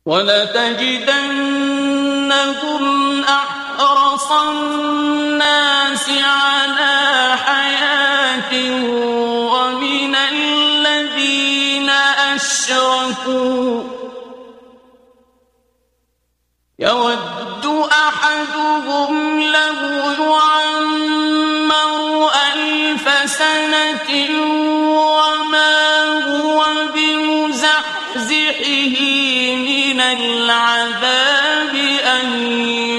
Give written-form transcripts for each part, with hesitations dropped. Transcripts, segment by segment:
وَلَتَجِدَنَّهُمْ أَحْرَصَ النَّاسِ عَلَى حَيَاةٍ وَمِنَ الَّذِينَ أَشْرَكُوا يَوَدُّ أَحَدُهُمْ لَوْ يُعَمَّرُ أَلْفَ سَنَةٍ وَمَا هُوَ بِمُزَحْزِحِهِ مِنَ الْعَذَابِ أَن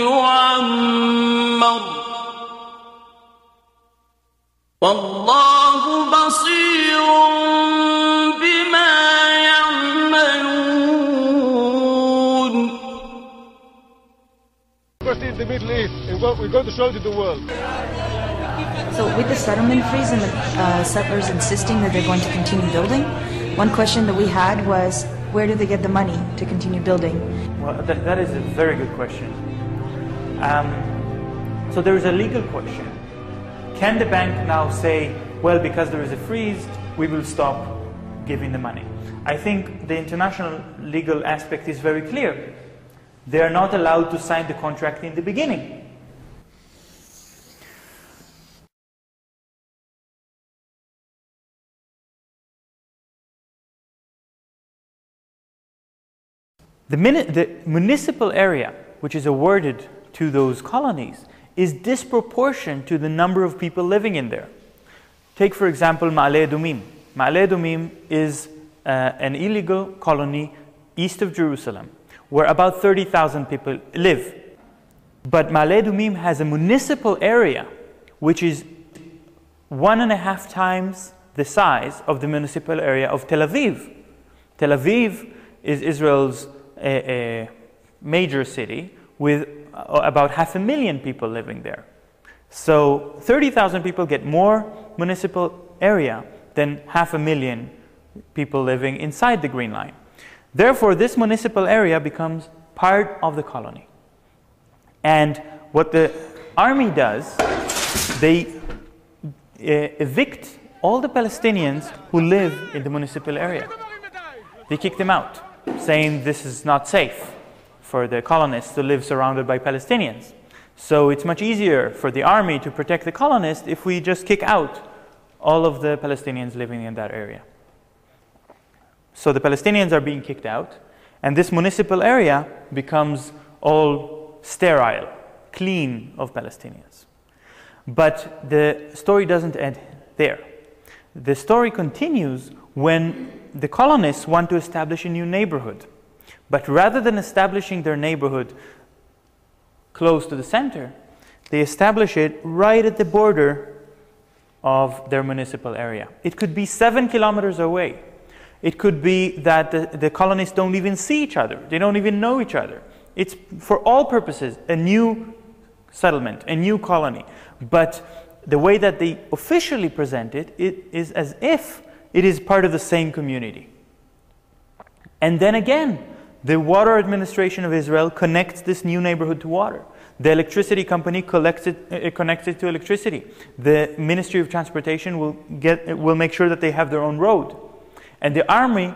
يُعَمَّرَ وَاللَّهُ بَصِيرٌ بِمَا يَعْمَلُونَ. In the Middle East, and we're going to show it to the world. So with the settlement freeze and the settlers insisting that they're going to continue building, one question that we had was, where do they get the money to continue building? Well, that is a very good question. So there is a legal question. Can the bank now say, well, because there is a freeze, we will stop giving the money? I think the international legal aspect is very clear. They are not allowed to sign the contract in the beginning. The municipal area which is awarded to those colonies is disproportionate to the number of people living in there. Take, for example, Ma'ale-Dumim. Ma'ale-Dumim is an illegal colony east of Jerusalem, where about 30,000 people live. But Ma'ale-Dumim has a municipal area which is 1.5 times the size of the municipal area of Tel Aviv. Tel Aviv is Israel's a major city with about 500,000 people living there. So 30,000 people get more municipal area than 500,000 people living inside the Green Line. Therefore, this municipal area becomes part of the colony. And what the army does, they evict all the Palestinians who live in the municipal area. They kick them out, saying this is not safe for the colonists to live surrounded by Palestinians. So it's much easier for the army to protect the colonists if we just kick out all of the Palestinians living in that area. So the Palestinians are being kicked out, and this municipal area becomes all sterile, clean of Palestinians. But the story doesn't end there. The story continues when the colonists want to establish a new neighborhood. But rather than establishing their neighborhood close to the center, they establish it right at the border of their municipal area. It could be 7 kilometers away. It could be that the colonists don't even see each other. They don't even know each other. It's, for all purposes, a new settlement, a new colony. But the way that they officially present it, it is as if it is part of the same community. And then again, the water administration of Israel connects this new neighborhood to water. The electricity company connects it to electricity. The Ministry of Transportation will make sure that they have their own road. And the army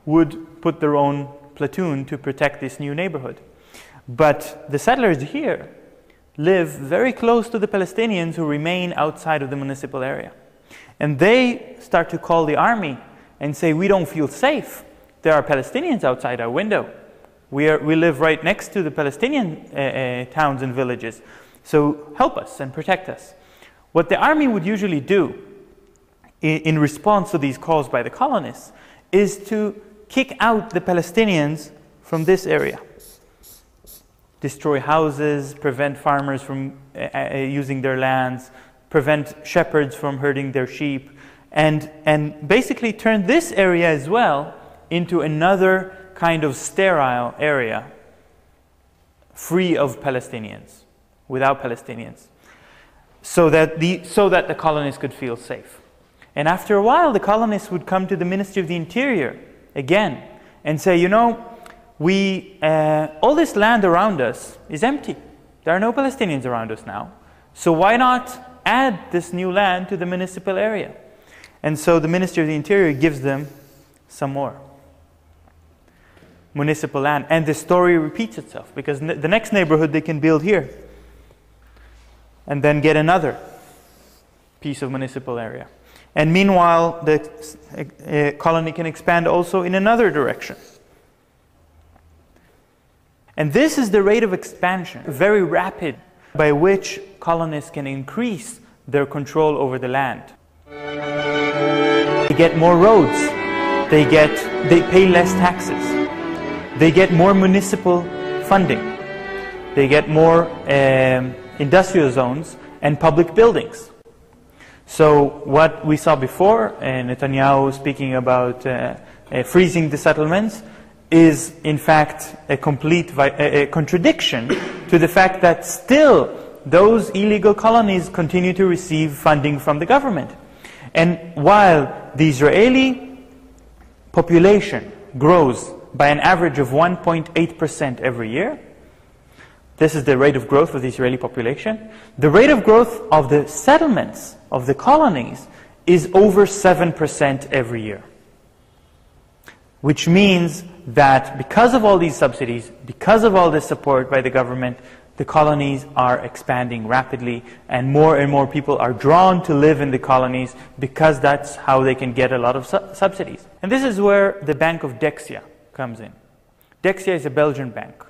would put their own platoon to protect this new neighborhood. But the settlers here live very close to the Palestinians who remain outside of the municipal area. And they start to call the army and say, we don't feel safe. There are Palestinians outside our window. We live right next to the Palestinian towns and villages. So help us and protect us. What the army would usually do in response to these calls by the colonists is to kick out the Palestinians from this area. Destroy houses, prevent farmers from using their lands, prevent shepherds from herding their sheep, and basically turn this area as well into another kind of sterile area, free of Palestinians, without Palestinians, so that the colonists could feel safe. And after a while, the colonists would come to the Ministry of the Interior again and say, you know, all this land around us is empty. There are no Palestinians around us now. So why not add this new land to the municipal area? And so the Ministry of the Interior gives them some more. municipal land, and the story repeats itself, because the next neighborhood they can build here and then get another piece of municipal area. And meanwhile, the colony can expand also in another direction. And this is the rate of expansion, very rapid, by which colonists can increase their control over the land. They get more roads, they pay less taxes, they get more municipal funding, they get more industrial zones and public buildings. So what we saw before, Netanyahu speaking about freezing the settlements, is in fact a complete contradiction to the fact that still those illegal colonies continue to receive funding from the government. And while the Israeli population grows by an average of 1.8% every year, this is the rate of growth of the Israeli population, the rate of growth of the settlements, of the colonies, is over 7% every year. Which means that because of all these subsidies, because of all this support by the government, the colonies are expanding rapidly, and more people are drawn to live in the colonies because that's how they can get a lot of subsidies. And this is where the Bank of Dexia comes in. Dexia is a Belgian bank.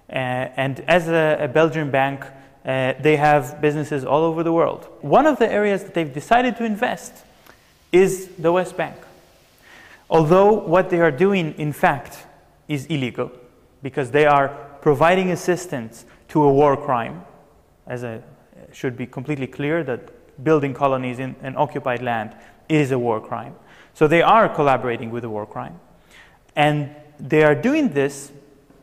And as a Belgian bank, they have businesses all over the world. One of the areas that they've decided to invest is the West Bank. Although what they are doing, in fact, is illegal, because they are providing assistance to a war crime, should be completely clear that building colonies in an occupied land is a war crime. So they are collaborating with a war crime. And they are doing this,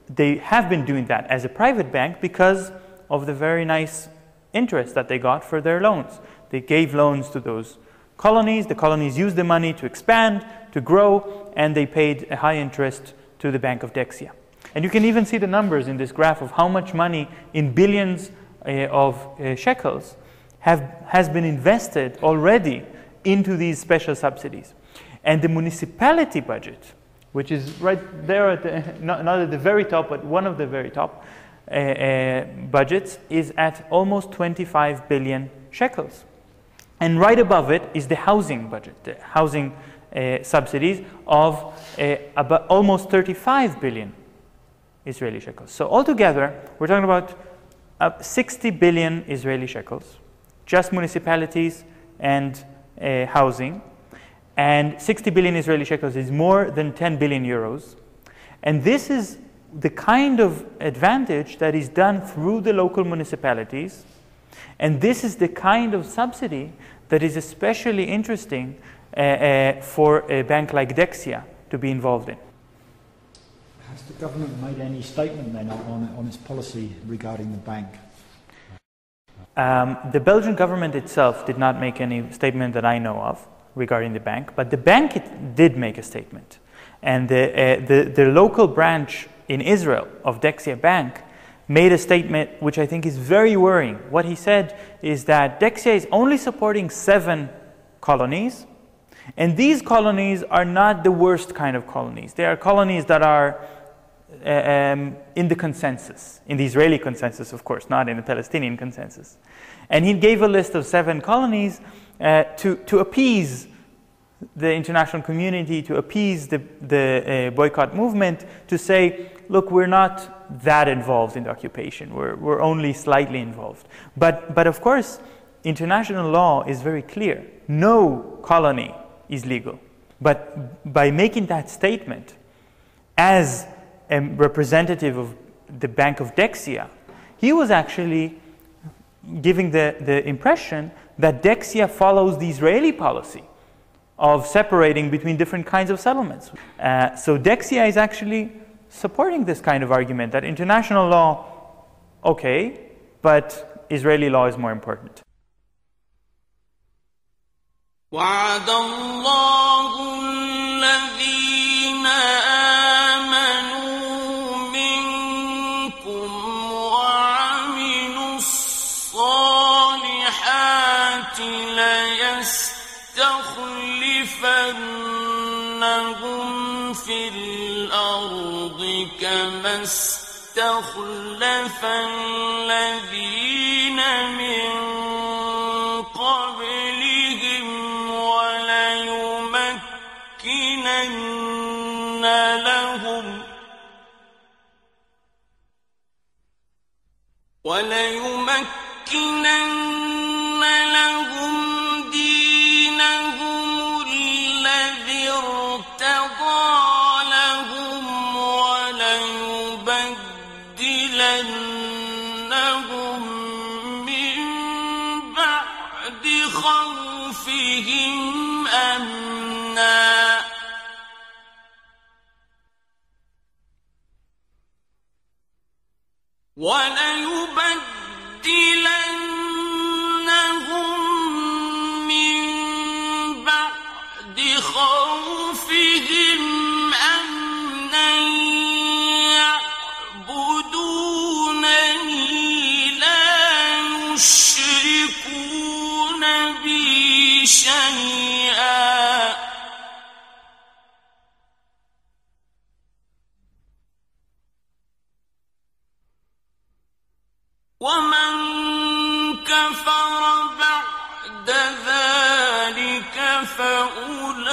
they have been doing that as a private bank because of the very nice interest that they got for their loans. They gave loans to those colonies, the colonies used the money to expand, to grow, and they paid a high interest to the Bank of Dexia. And you can even see the numbers in this graph of how much money in billions of shekels has been invested already into these special subsidies. And the municipality budget, which is right there at the, not at the very top, but one of the very top budgets, is at almost 25 billion shekels. And right above it is the housing budget, the housing subsidies of about almost 35 billion Israeli shekels. So altogether, we're talking about 60 billion Israeli shekels, just municipalities and housing. And 60 billion Israeli shekels is more than 10 billion euros. And this is the kind of advantage that is done through the local municipalities. And this is the kind of subsidy that is especially interesting for a bank like Dexia to be involved in. Has the government made any statement then on its policy regarding the bank? The Belgian government itself did not make any statement that I know of regarding the bank, but the bank did make a statement. And the local branch in Israel of Dexia Bank made a statement which I think is very worrying. What he said is that Dexia is only supporting 7 colonies, and these colonies are not the worst kind of colonies. They are colonies that are in the consensus, in the Israeli consensus, of course, not in the Palestinian consensus. And he gave a list of 7 colonies to appease the international community, to appease the boycott movement, to say, look, we're not that involved in the occupation. We're only slightly involved. But of course, international law is very clear. No colony is legal. But by making that statement as a representative of the Bank of Dexia, he was actually giving the impression that Dexia follows the Israeli policy of separating between different kinds of settlements. So Dexia is actually supporting this kind of argument that international law, okay, but Israeli law is more important. وعد الله الذين آمنوا منكم وعملوا الصالحات ليستخلفنهم في الأرض كما استخلف الذين من قبلهم وليمكنن لهم دينهم الذي ارتضى لهم وليبدلنهم من بعد خوفهم أمنا وليبدلنهم من بعد خوفهم أمنا يعبدونني لا يشركون بي شيئا ومن كفر بعد ذلك فأولئك